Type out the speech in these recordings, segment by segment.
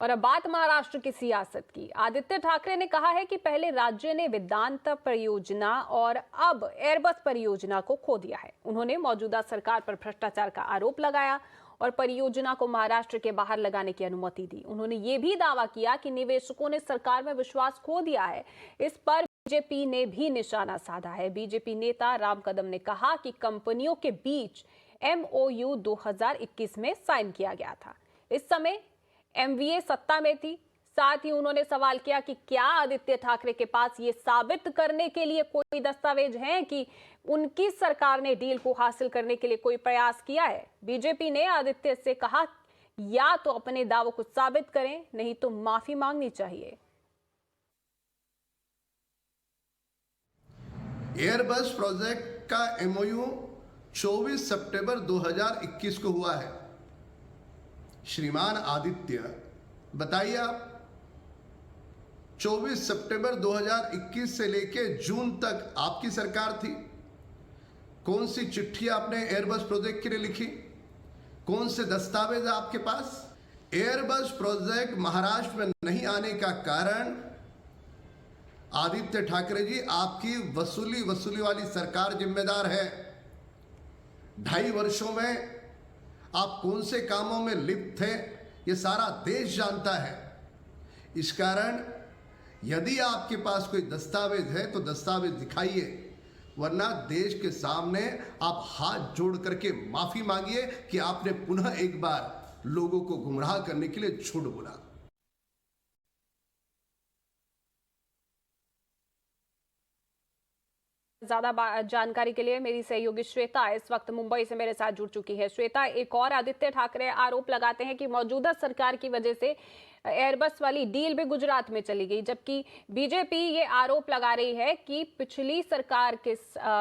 और अब बात महाराष्ट्र की सियासत की। आदित्य ठाकरे ने कहा है कि पहले राज्य ने वेदांता परियोजना और अब एयरबस परियोजना को खो दिया है। उन्होंने मौजूदा सरकार पर भ्रष्टाचार का आरोप लगाया और परियोजना को महाराष्ट्र के बाहर लगाने की अनुमति दी। उन्होंने ये भी दावा किया कि निवेशकों ने सरकार में विश्वास खो दिया है। इस पर बीजेपी ने भी निशाना साधा है। बीजेपी नेता राम कदम ने कहा कि कंपनियों के बीच MOU 2021 में साइन किया गया था। इस समय MVA सत्ता में थी। साथ ही उन्होंने सवाल किया कि क्या आदित्य ठाकरे के पास ये साबित करने के लिए कोई दस्तावेज हैं कि उनकी सरकार ने डील को हासिल करने के लिए कोई प्रयास किया है। बीजेपी ने आदित्य से कहा या तो अपने दावों को साबित करें, नहीं तो माफी मांगनी चाहिए। एयरबस प्रोजेक्ट का MOU 24 सितंबर 2021 को हुआ है। श्रीमान आदित्य, बताइए आप 24 सितंबर 2021 से लेके जून तक आपकी सरकार थी। कौन सी चिट्ठी आपने एयरबस प्रोजेक्ट के लिए लिखी? कौन से दस्तावेज आपके पास? एयरबस प्रोजेक्ट महाराष्ट्र में नहीं आने का कारण आदित्य ठाकरे जी, आपकी वसूली वाली सरकार जिम्मेदार है। 2.5 वर्षों में आप कौन से कामों में लिप्त थे, ये सारा देश जानता है। इस कारण यदि आपके पास कोई दस्तावेज है तो दस्तावेज दिखाइए, वरना देश के सामने आप हाथ जोड़ करके माफी मांगिए कि आपने पुनः एक बार लोगों को गुमराह करने के लिए झूठ बोला। ज्यादा जानकारी के लिए मेरी सहयोगी श्वेता इस वक्त मुंबई से मेरे साथ जुड़ चुकी है। श्वेता, एक और आदित्य ठाकरे आरोप लगाते हैं कि मौजूदा सरकार की वजह से एयरबस वाली डील भी गुजरात में चली गई, जबकि बीजेपी ये आरोप लगा रही है कि पिछली सरकार के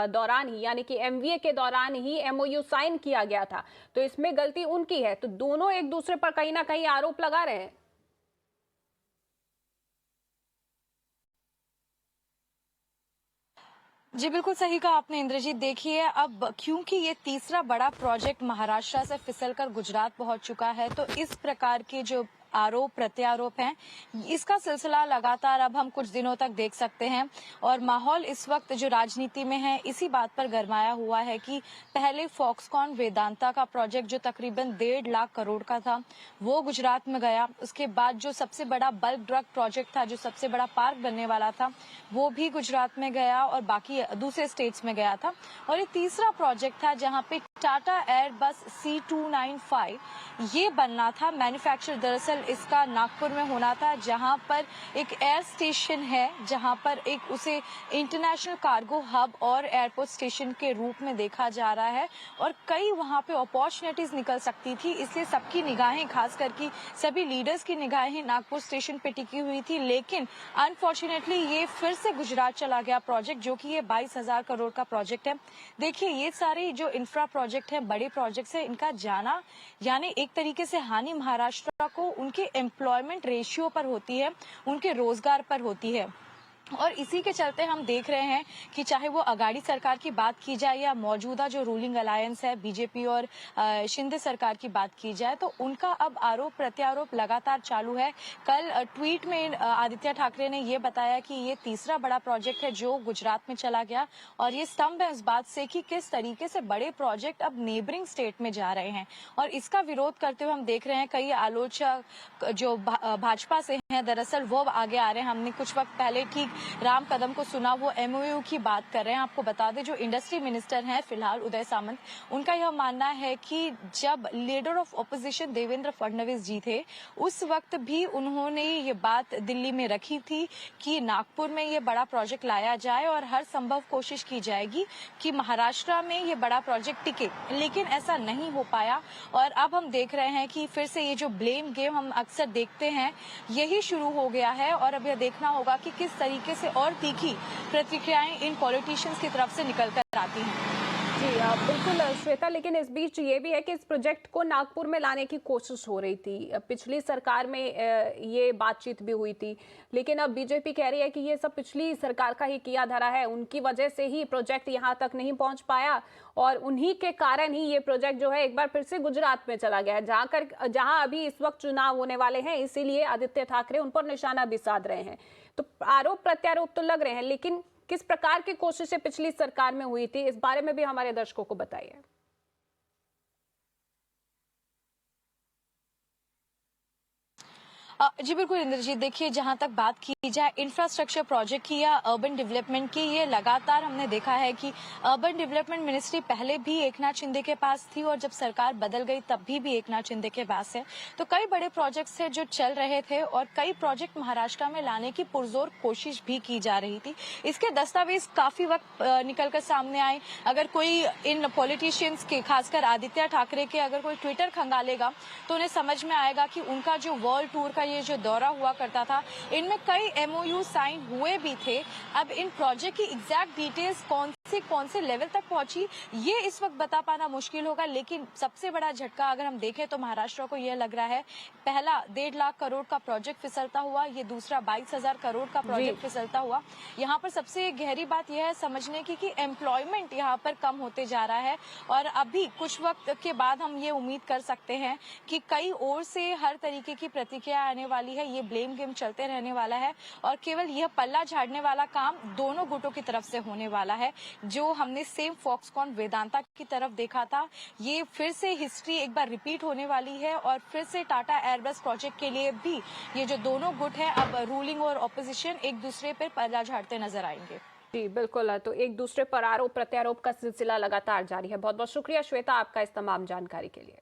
दौरान ही, यानी कि MVA के दौरान ही MOU साइन किया गया था, तो इसमें गलती उनकी है। तो दोनों एक दूसरे पर कहीं ना कहीं आरोप लगा रहे हैं। जी बिल्कुल सही कहा आपने इंद्रजीत। देखिए, अब क्योंकि ये तीसरा बड़ा प्रोजेक्ट महाराष्ट्र से फिसलकर गुजरात पहुंच चुका है, तो इस प्रकार के जो आरोप प्रत्यारोप हैं, इसका सिलसिला लगातार अब हम कुछ दिनों तक देख सकते हैं। और माहौल इस वक्त जो राजनीति में है, इसी बात पर गरमाया हुआ है कि पहले फॉक्सकॉन वेदांता का प्रोजेक्ट जो तकरीबन 1.5 लाख करोड़ का था, वो गुजरात में गया। उसके बाद जो सबसे बड़ा बल्क ड्रग प्रोजेक्ट था, जो सबसे बड़ा पार्क बनने वाला था, वो भी गुजरात में गया और बाकी दूसरे स्टेट्स में गया था। और ये तीसरा प्रोजेक्ट था जहाँ पे टाटा एयरबस C295 ये बनना था। मैन्युफैक्चर दरअसल इसका नागपुर में होना था, जहां पर एक एयर स्टेशन है, जहां पर एक उसे इंटरनेशनल कार्गो हब और एयरपोर्ट स्टेशन के रूप में देखा जा रहा है। और कई वहां पे अपॉर्चुनिटीज निकल सकती थी, इसलिए सबकी निगाहें, खास करके सभी लीडर्स की निगाहें नागपुर स्टेशन पे टिकी हुई थी। लेकिन अनफॉर्चुनेटली ये फिर से गुजरात चला गया प्रोजेक्ट, जो कि ये 22,000 करोड़ का प्रोजेक्ट है। देखिए, ये सारे जो इंफ्रा प्रोजेक्ट है, बड़े प्रोजेक्ट्स है, इनका जाना यानी एक तरीके से हानि महाराष्ट्र को उनके एम्प्लॉयमेंट रेशियो पर होती है, उनके रोजगार पर होती है। और इसी के चलते हम देख रहे हैं कि चाहे वो अगाड़ी सरकार की बात की जाए या मौजूदा जो रूलिंग अलायंस है बीजेपी और शिंदे सरकार की बात की जाए, तो उनका अब आरोप प्रत्यारोप लगातार चालू है। कल ट्वीट में आदित्य ठाकरे ने ये बताया कि ये तीसरा बड़ा प्रोजेक्ट है जो गुजरात में चला गया, और ये स्तंभ है इस बात से कि किस तरीके से बड़े प्रोजेक्ट अब नेबरिंग स्टेट में जा रहे हैं। और इसका विरोध करते हुए हम देख रहे हैं कई आलोचक जो भाजपा से हैं, दरअसल वो आगे आ रहे हैं। हमने कुछ वक्त पहले ठीक राम कदम को सुना, वो MOU की बात कर रहे हैं। आपको बता दें, जो इंडस्ट्री मिनिस्टर हैं फिलहाल उदय सामंत, उनका यह मानना है कि जब leader of opposition Devendra Fadnavis ji थे, उस वक्त भी उन्होंने ये बात दिल्ली में रखी थी कि नागपुर में ये बड़ा प्रोजेक्ट लाया जाए और हर संभव कोशिश की जाएगी कि महाराष्ट्र में ये बड़ा प्रोजेक्ट टिके। लेकिन ऐसा नहीं हो पाया, और अब हम देख रहे हैं कि फिर से ये जो ब्लेम गेम हम अक्सर देखते हैं, यही शुरू हो गया है। और अब यह देखना होगा कि किस तरीके से और तीखी प्रतिक्रियाएं इन पॉलिटिशियंस की तरफ से निकल कर आती हैं। जी बिल्कुल श्वेता, लेकिन इस बीच ये भी है कि इस प्रोजेक्ट को नागपुर में लाने की कोशिश हो रही थी। पिछली सरकार में ये बातचीत भी हुई थी, लेकिन अब बीजेपी कह रही है कि ये सब पिछली सरकार का ही किया धरा है, उनकी वजह से ही प्रोजेक्ट यहाँ तक नहीं पहुंच पाया और उन्हीं के कारण ही ये प्रोजेक्ट जो है एक बार फिर से गुजरात में चला गया है, जहां अभी इस वक्त चुनाव होने वाले हैं, इसीलिए आदित्य ठाकरे उन पर निशाना भी साध रहे हैं। तो आरोप प्रत्यारोप तो लग रहे हैं, लेकिन किस प्रकार की कोशिशें पिछली सरकार में हुई थी, इस बारे में भी हमारे दर्शकों को बताइए। जी बिल्कुल इंद्रजीत, देखिए जहां तक बात की जाए इंफ्रास्ट्रक्चर प्रोजेक्ट की या अर्बन डेवलपमेंट की, ये लगातार हमने देखा है कि अर्बन डेवलपमेंट मिनिस्ट्री पहले भी एकनाथ शिंदे के पास थी और जब सरकार बदल गई तब भी एकनाथ शिंदे के पास है। तो कई बड़े प्रोजेक्ट्स थे जो चल रहे थे और कई प्रोजेक्ट महाराष्ट्र में लाने की पुरजोर कोशिश भी की जा रही थी। इसके दस्तावेज काफी वक्त निकल कर सामने आए। अगर कोई इन पॉलिटिशियंस के, खासकर आदित्य ठाकरे के, अगर कोई ट्विटर खंगालेगा तो उन्हें समझ में आएगा कि उनका जो वर्ल्ड टूर का ये जो दौरा हुआ करता था, इनमें कई एमओयू साइन हुए भी थे। अब इन प्रोजेक्ट की एग्जैक्ट डिटेल्स कौन से लेवल तक पहुंची, ये इस वक्त बता पाना मुश्किल होगा। लेकिन सबसे बड़ा झटका अगर हम देखें तो महाराष्ट्र को यह लग रहा है, पहला 1.5 लाख करोड़ का प्रोजेक्ट फिसलता हुआ, ये दूसरा 22,000 करोड़ का प्रोजेक्ट फिसलता हुआ। यहाँ पर सबसे गहरी बात यह है समझने की कि एम्प्लॉयमेंट यहाँ पर कम होते जा रहा है और अभी कुछ वक्त के बाद हम ये उम्मीद कर सकते हैं कि कई ओर से हर तरीके की प्रतिक्रिया आने वाली है। ये ब्लेम गेम चलते रहने वाला है और केवल यह पल्ला झाड़ने वाला काम दोनों गुटों की तरफ से होने वाला है। जो हमने सेम फॉक्सकॉन वेदांता की तरफ देखा था, ये फिर से हिस्ट्री एक बार रिपीट होने वाली है और फिर से टाटा एयरबस प्रोजेक्ट के लिए भी ये जो दोनों गुट है, अब रूलिंग और ऑपोजिशन एक दूसरे पर पल्ला झाड़ते नजर आएंगे। जी बिल्कुल, तो एक दूसरे पर आरोप प्रत्यारोप का सिलसिला लगातार जारी है। बहुत बहुत शुक्रिया श्वेता आपका इस तमाम जानकारी के लिए।